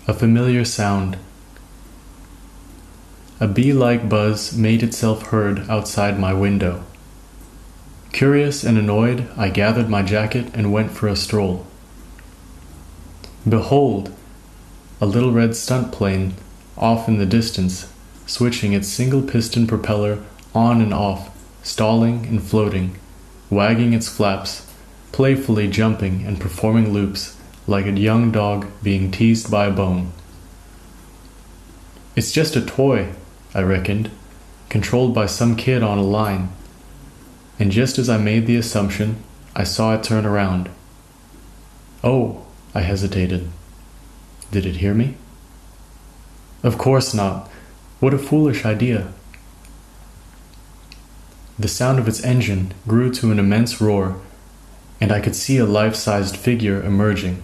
A familiar sound. A bee-like buzz made itself heard outside my window. Curious and annoyed, I gathered my jacket and went for a stroll. Behold! A little red stunt plane, off in the distance, switching its single-piston propeller on and off, stalling and floating, wagging its flaps, playfully jumping and performing loops like a young dog being teased by a bone. It's just a toy, I reckoned, controlled by some kid on a line. And just as I made the assumption, I saw it turn around. Oh, I hesitated. Did it hear me? Of course not. What a foolish idea. The sound of its engine grew to an immense roar, and I could see a life-sized figure emerging.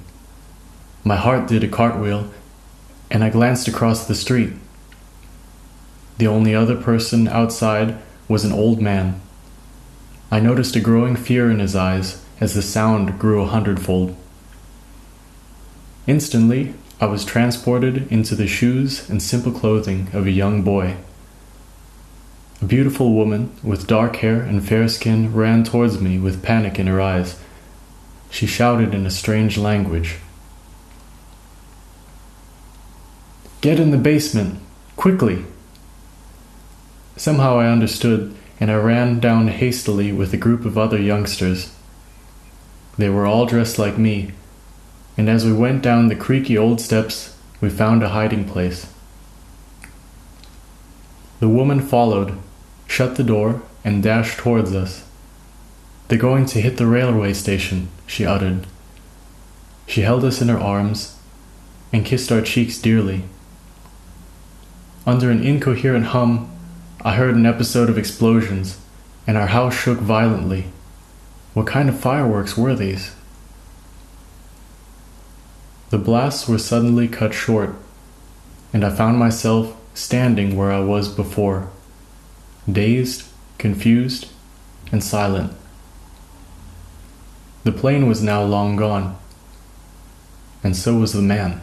My heart did a cartwheel, and I glanced across the street. The only other person outside was an old man. I noticed a growing fear in his eyes as the sound grew 100-fold. Instantly, I was transported into the shoes and simple clothing of a young boy. A beautiful woman with dark hair and fair skin ran towards me with panic in her eyes. She shouted in a strange language. "Get in the basement! Quickly!" Somehow I understood, and I ran down hastily with a group of other youngsters. They were all dressed like me, and as we went down the creaky old steps, we found a hiding place. The woman followed, shut the door, and dashed towards us. "They're going to hit the railway station," she uttered. She held us in her arms and kissed our cheeks dearly. Under an incoherent hum, I heard an episode of explosions, and our house shook violently. What kind of fireworks were these? The blasts were suddenly cut short, and I found myself standing where I was before, dazed, confused, and silent. The plane was now long gone, and so was the man.